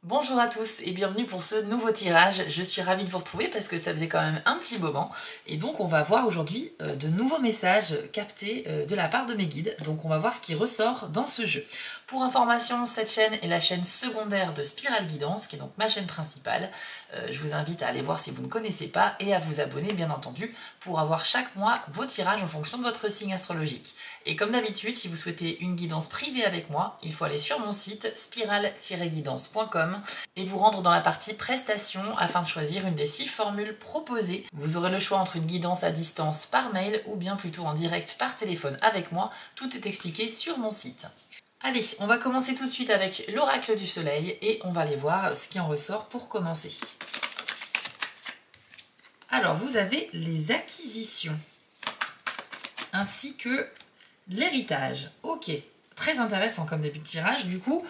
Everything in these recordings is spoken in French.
Bonjour à tous et bienvenue pour ce nouveau tirage. Je suis ravie de vous retrouver parce que ça faisait quand même un petit moment. Et donc on va voir aujourd'hui de nouveaux messages captés de la part de mes guides. Donc on va voir ce qui ressort dans ce jeu. Pour information, cette chaîne est la chaîne secondaire de Spiral Guidance, qui est donc ma chaîne principale. Je vous invite à aller voir si vous ne connaissez pas et à vous abonner bien entendu pour avoir chaque mois vos tirages en fonction de votre signe astrologique. Et comme d'habitude, si vous souhaitez une guidance privée avec moi, il faut aller sur mon site spiral-guidance.com et vous rendre dans la partie prestations afin de choisir une des 6 formules proposées. Vous aurez le choix entre une guidance à distance par mail ou bien plutôt en direct par téléphone avec moi. Tout est expliqué sur mon site. Allez, on va commencer tout de suite avec l'oracle du soleil et on va aller voir ce qui en ressort pour commencer. Alors, vous avez les acquisitions ainsi que l'héritage. Ok, très intéressant comme début de tirage. Du coup,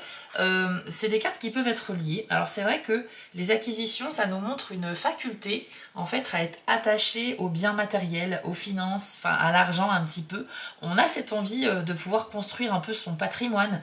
c'est des cartes qui peuvent être liées. Alors c'est vrai que les acquisitions, ça nous montre une faculté en fait à être attaché aux biens matériels, aux finances, enfin à l'argent un petit peu. On a cette envie de pouvoir construire un peu son patrimoine,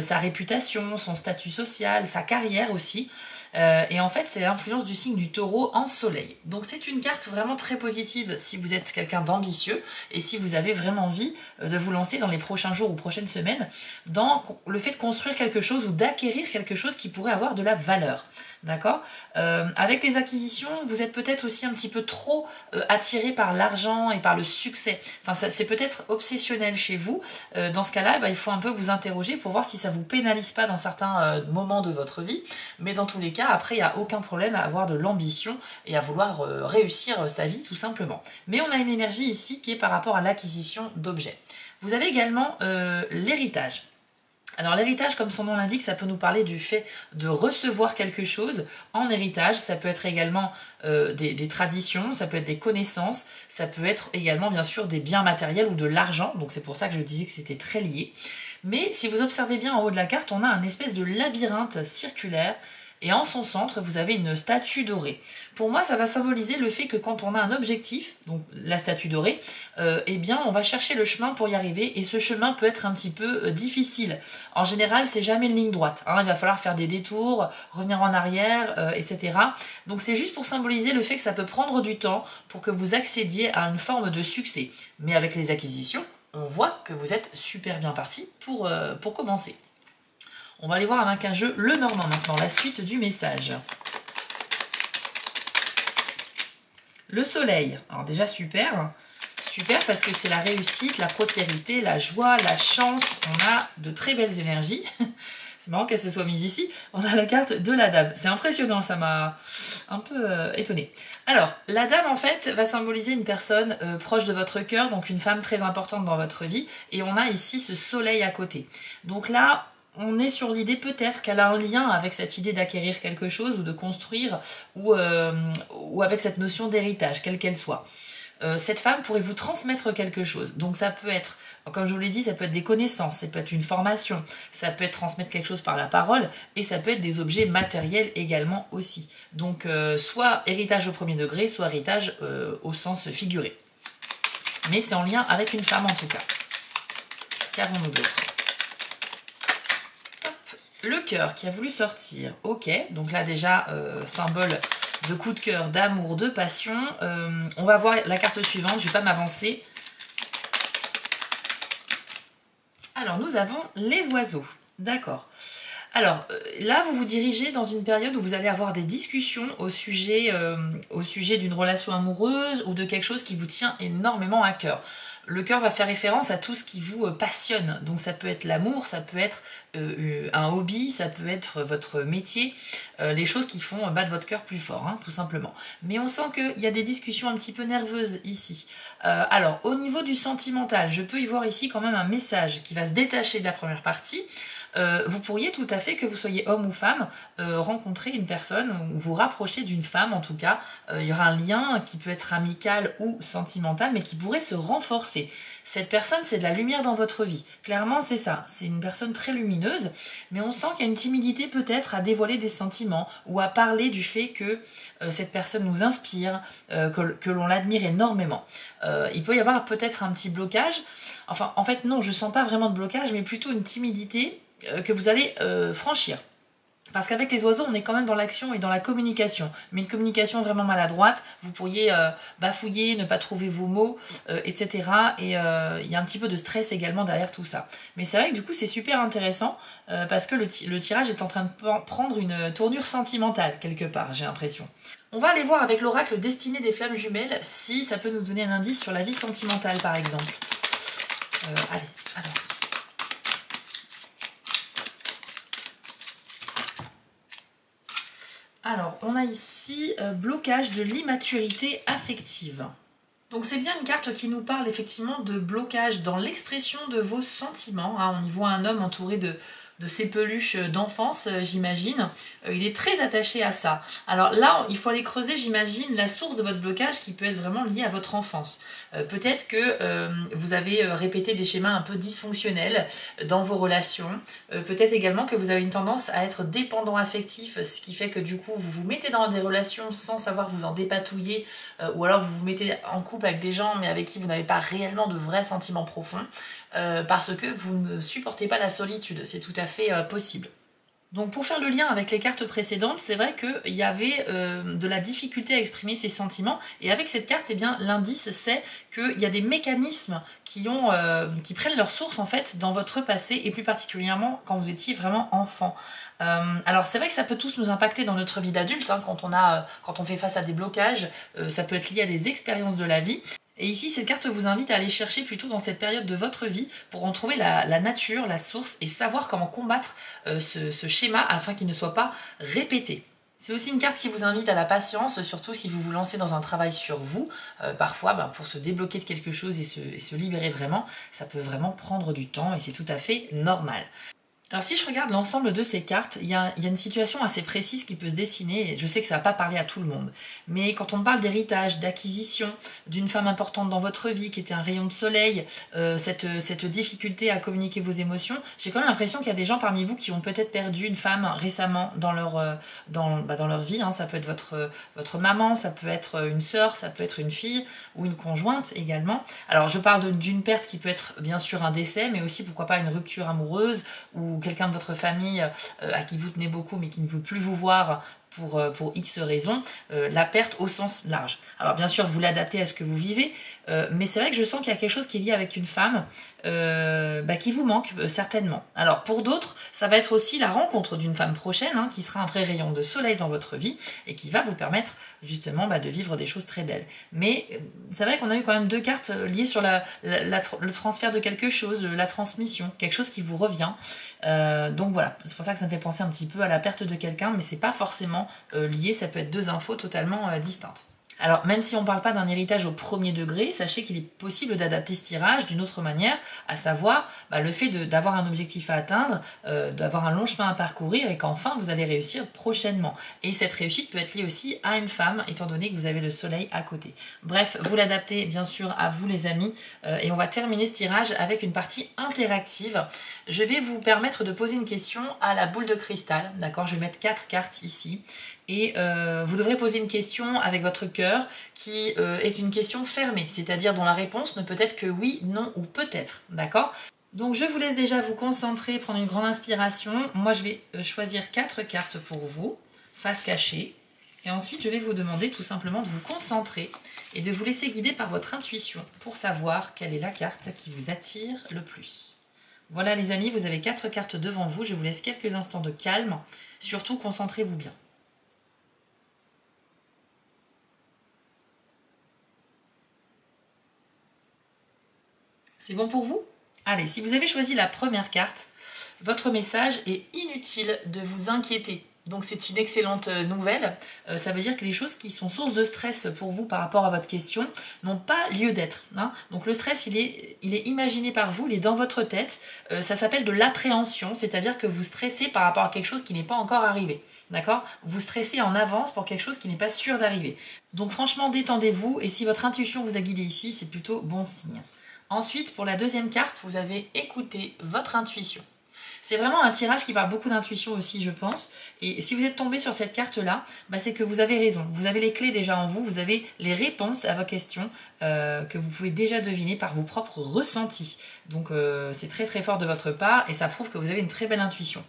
sa réputation, son statut social, sa carrière aussi. Et en fait, c'est l'influence du signe du taureau en soleil. Donc c'est une carte vraiment très positive si vous êtes quelqu'un d'ambitieux et si vous avez vraiment envie de vous lancer dans les prochains jours ou prochaines semaines dans le fait de construire quelque chose ou d'acquérir quelque chose qui pourrait avoir de la valeur. D'accord. Avec les acquisitions, vous êtes peut-être aussi un petit peu trop attiré par l'argent et par le succès. Enfin, c'est peut-être obsessionnel chez vous. Dans ce cas-là, il faut un peu vous interroger pour voir si ça vous pénalise pas dans certains moments de votre vie. Mais dans tous les cas, après, il n'y a aucun problème à avoir de l'ambition et à vouloir réussir sa vie tout simplement. Mais on a une énergie ici qui est par rapport à l'acquisition d'objets. Vous avez également l'héritage. Alors l'héritage, comme son nom l'indique, ça peut nous parler du fait de recevoir quelque chose en héritage. Ça peut être également des traditions, ça peut être des connaissances, ça peut être également bien sûr des biens matériels ou de l'argent. Donc c'est pour ça que je disais que c'était très lié. Mais si vous observez bien en haut de la carte, on a un espèce de labyrinthe circulaire. Et en son centre, vous avez une statue dorée. Pour moi, ça va symboliser le fait que quand on a un objectif, donc la statue dorée, eh bien, on va chercher le chemin pour y arriver. Et ce chemin peut être un petit peu difficile. En général, c'est jamais une ligne droite. Hein, il va falloir faire des détours, revenir en arrière, etc. Donc c'est juste pour symboliser le fait que ça peut prendre du temps pour que vous accédiez à une forme de succès. Mais avec les acquisitions, on voit que vous êtes super bien parti pour commencer. On va aller voir avec un jeu le Normand maintenant, la suite du message. Le soleil, alors déjà super parce que c'est la réussite, la prospérité, la joie, la chance, on a de très belles énergies. C'est marrant qu'elle se soit mise ici, on a la carte de la dame. C'est impressionnant, ça m'a un peu étonnée. Alors, la dame en fait va symboliser une personne proche de votre cœur, donc une femme très importante dans votre vie, et on a ici ce soleil à côté. Donc là, on est sur l'idée peut-être qu'elle a un lien avec cette idée d'acquérir quelque chose ou de construire ou avec cette notion d'héritage, quelle qu'elle soit. Cette femme pourrait vous transmettre quelque chose. Donc ça peut être, comme je vous l'ai dit, ça peut être des connaissances, ça peut être une formation, ça peut être transmettre quelque chose par la parole et ça peut être des objets matériels également aussi. Donc soit héritage au premier degré, soit héritage au sens figuré. Mais c'est en lien avec une femme en tout cas. Qu'avons-nous d'autre ? Le cœur qui a voulu sortir, ok, donc là déjà symbole de coup de cœur, d'amour, de passion. On va voir la carte suivante, je ne vais pas m'avancer. Alors nous avons les oiseaux, d'accord. Alors là vous vous dirigez dans une période où vous allez avoir des discussions au sujet d'une relation amoureuse ou de quelque chose qui vous tient énormément à cœur. Le cœur va faire référence à tout ce qui vous passionne. Donc ça peut être l'amour, ça peut être un hobby, ça peut être votre métier, les choses qui font battre votre cœur plus fort, hein, tout simplement. Mais on sent qu'il y a des discussions un petit peu nerveuses ici. Alors au niveau du sentimental, je peux y voir ici quand même un message qui va se détacher de la première partie. Vous pourriez tout à fait, que vous soyez homme ou femme, rencontrer une personne ou vous rapprocher d'une femme en tout cas. Il y aura un lien qui peut être amical ou sentimental mais qui pourrait se renforcer. Cette personne, c'est de la lumière dans votre vie. Clairement, c'est ça. C'est une personne très lumineuse, mais on sent qu'il y a une timidité peut-être à dévoiler des sentiments ou à parler du fait que cette personne nous inspire, que l'on l'admire énormément. Il peut y avoir peut-être un petit blocage. Enfin, en fait, non, je ne sens pas vraiment de blocage, mais plutôt une timidité que vous allez franchir. Parce qu'avec les oiseaux, on est quand même dans l'action et dans la communication. Mais une communication vraiment maladroite, vous pourriez bafouiller, ne pas trouver vos mots, etc. Et il y a un petit peu de stress également derrière tout ça. Mais c'est vrai que du coup, c'est super intéressant parce que le tirage est en train de prendre une tournure sentimentale, quelque part, j'ai l'impression. On va aller voir avec l'oracle Destinée des Flammes Jumelles si ça peut nous donner un indice sur la vie sentimentale, par exemple. Allez, alors... Alors, on a ici blocage de l'immaturité affective. Donc c'est bien une carte qui nous parle effectivement de blocage dans l'expression de vos sentiments. Hein. On y voit un homme entouré de ses peluches d'enfance, j'imagine. Il est très attaché à ça. Alors là, il faut aller creuser, j'imagine, la source de votre blocage qui peut être vraiment liée à votre enfance. Peut-être que vous avez répété des schémas un peu dysfonctionnels dans vos relations. Peut-être également que vous avez une tendance à être dépendant affectif, ce qui fait que du coup, vous vous mettez dans des relations sans savoir vous en dépatouiller, ou alors vous vous mettez en couple avec des gens, mais avec qui vous n'avez pas réellement de vrais sentiments profonds, parce que vous ne supportez pas la solitude. C'est tout à fait possible. Donc pour faire le lien avec les cartes précédentes, c'est vrai qu'il y avait de la difficulté à exprimer ses sentiments. Et avec cette carte, eh bien, l'indice, c'est qu'il y a des mécanismes qui prennent leur source en fait dans votre passé, et plus particulièrement quand vous étiez vraiment enfant. Alors c'est vrai que ça peut tous nous impacter dans notre vie d'adulte, hein, quand on fait face à des blocages, ça peut être lié à des expériences de la vie. Et ici, cette carte vous invite à aller chercher plutôt dans cette période de votre vie pour en trouver la nature, la source et savoir comment combattre ce schéma afin qu'il ne soit pas répété. C'est aussi une carte qui vous invite à la patience, surtout si vous vous lancez dans un travail sur vous. Parfois, pour se débloquer de quelque chose et se libérer vraiment, ça peut vraiment prendre du temps et c'est tout à fait normal. Alors si je regarde l'ensemble de ces cartes, il y a une situation assez précise qui peut se dessiner, et je sais que ça va pas parler à tout le monde, mais quand on parle d'héritage, d'acquisition, d'une femme importante dans votre vie qui était un rayon de soleil, cette difficulté à communiquer vos émotions, j'ai quand même l'impression qu'il y a des gens parmi vous qui ont peut-être perdu une femme récemment dans leur vie, hein. Ça peut être votre maman, ça peut être une sœur, ça peut être une fille ou une conjointe également. Alors je parle d'une perte qui peut être bien sûr un décès, mais aussi pourquoi pas une rupture amoureuse ou quelqu'un de votre famille à qui vous tenez beaucoup mais qui ne veut plus vous voir pour X raisons, la perte au sens large. Alors bien sûr, vous l'adaptez à ce que vous vivez, mais c'est vrai que je sens qu'il y a quelque chose qui est lié avec une femme qui vous manque certainement. Alors pour d'autres, ça va être aussi la rencontre d'une femme prochaine, hein, qui sera un vrai rayon de soleil dans votre vie et qui va vous permettre justement de vivre des choses très belles. Mais c'est vrai qu'on a eu quand même deux cartes liées sur le transfert de quelque chose, la transmission, quelque chose qui vous revient. Donc voilà, c'est pour ça que ça me fait penser un petit peu à la perte de quelqu'un, mais c'est pas forcément lié, ça peut être deux infos totalement distinctes. Alors, même si on ne parle pas d'un héritage au premier degré, sachez qu'il est possible d'adapter ce tirage d'une autre manière, à savoir le fait d'avoir un objectif à atteindre, d'avoir un long chemin à parcourir et qu'enfin vous allez réussir prochainement. Et cette réussite peut être liée aussi à une femme, étant donné que vous avez le soleil à côté. Bref, vous l'adaptez bien sûr à vous les amis, et on va terminer ce tirage avec une partie interactive. Je vais vous permettre de poser une question à la boule de cristal, d'accord? Je vais mettre 4 cartes ici. Et vous devrez poser une question avec votre cœur qui est une question fermée, c'est-à-dire dont la réponse ne peut être que oui, non ou peut-être, d'accord? Donc je vous laisse déjà vous concentrer, prendre une grande inspiration. Moi je vais choisir 4 cartes pour vous, face cachée. Et ensuite je vais vous demander tout simplement de vous concentrer et de vous laisser guider par votre intuition pour savoir quelle est la carte qui vous attire le plus. Voilà les amis, vous avez 4 cartes devant vous, je vous laisse quelques instants de calme, surtout concentrez-vous bien. C'est bon pour vous? Allez, si vous avez choisi la première carte, votre message est inutile de vous inquiéter. Donc c'est une excellente nouvelle. Ça veut dire que les choses qui sont source de stress pour vous par rapport à votre question n'ont pas lieu d'être, hein. Donc le stress, il est imaginé par vous, il est dans votre tête. Ça s'appelle de l'appréhension, c'est-à-dire que vous stressez par rapport à quelque chose qui n'est pas encore arrivé. D'accord? Vous stressez en avance pour quelque chose qui n'est pas sûr d'arriver. Donc franchement, détendez-vous et si votre intuition vous a guidé ici, c'est plutôt bon signe. Ensuite, pour la deuxième carte, vous avez écouté votre intuition. C'est vraiment un tirage qui parle beaucoup d'intuition aussi, je pense. Et si vous êtes tombé sur cette carte-là, c'est que vous avez raison. Vous avez les clés déjà en vous, vous avez les réponses à vos questions que vous pouvez déjà deviner par vos propres ressentis. Donc c'est très très fort de votre part et ça prouve que vous avez une très belle intuition.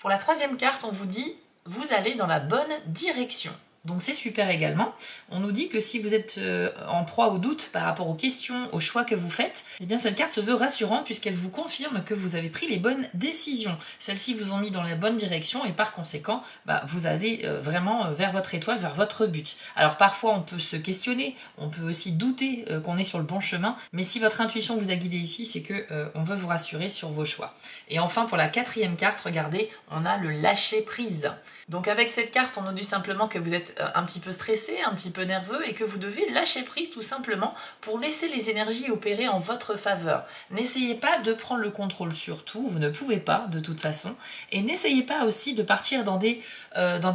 Pour la troisième carte, on vous dit « Vous allez dans la bonne direction ». Donc c'est super également. On nous dit que si vous êtes en proie au doute par rapport aux questions, aux choix que vous faites, eh bien cette carte se veut rassurante puisqu'elle vous confirme que vous avez pris les bonnes décisions. Celles-ci vous ont mis dans la bonne direction et par conséquent, vous allez vraiment vers votre étoile, vers votre but. Alors parfois on peut se questionner, on peut aussi douter qu'on est sur le bon chemin, mais si votre intuition vous a guidé ici, c'est que on veut vous rassurer sur vos choix. Et enfin pour la quatrième carte, regardez, on a le lâcher prise. Donc avec cette carte, on nous dit simplement que vous êtes un petit peu stressé, un petit peu nerveux et que vous devez lâcher prise tout simplement pour laisser les énergies opérer en votre faveur. N'essayez pas de prendre le contrôle sur tout, vous ne pouvez pas de toute façon. Et n'essayez pas aussi de partir dans des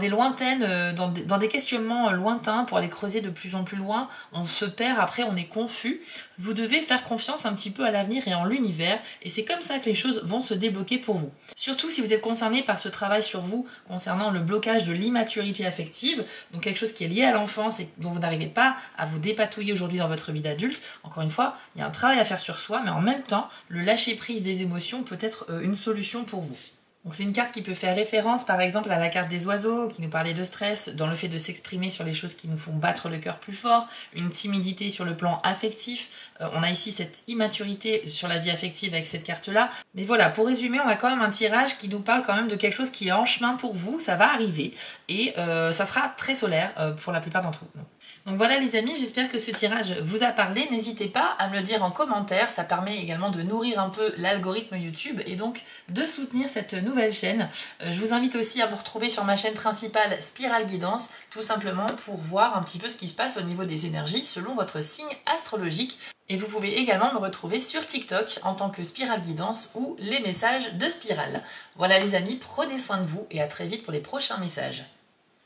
lointaines, dans des questionnements lointains pour aller creuser de plus en plus loin. On se perd, après on est confus. Vous devez faire confiance un petit peu à l'avenir et en l'univers et c'est comme ça que les choses vont se débloquer pour vous. Surtout si vous êtes concerné par ce travail sur vous concernant le blocage de l'immaturité affective, donc quelque chose qui est lié à l'enfance et dont vous n'arrivez pas à vous dépatouiller aujourd'hui dans votre vie d'adulte. Encore une fois, il y a un travail à faire sur soi, mais en même temps, le lâcher prise des émotions peut être une solution pour vous. Donc c'est une carte qui peut faire référence par exemple à la carte des oiseaux qui nous parlait de stress, dans le fait de s'exprimer sur les choses qui nous font battre le cœur plus fort, une timidité sur le plan affectif. On a ici cette immaturité sur la vie affective avec cette carte-là. Mais voilà, pour résumer, on a quand même un tirage qui nous parle quand même de quelque chose qui est en chemin pour vous, ça va arriver et ça sera très solaire pour la plupart d'entre vous. Donc voilà les amis, j'espère que ce tirage vous a parlé. N'hésitez pas à me le dire en commentaire, ça permet également de nourrir un peu l'algorithme YouTube et donc de soutenir cette nouvelle chaîne. Je vous invite aussi à me retrouver sur ma chaîne principale Spiral Guidance, tout simplement pour voir un petit peu ce qui se passe au niveau des énergies selon votre signe astrologique. Et vous pouvez également me retrouver sur TikTok en tant que Spiral Guidance ou les messages de Spiral. Voilà les amis, prenez soin de vous et à très vite pour les prochains messages.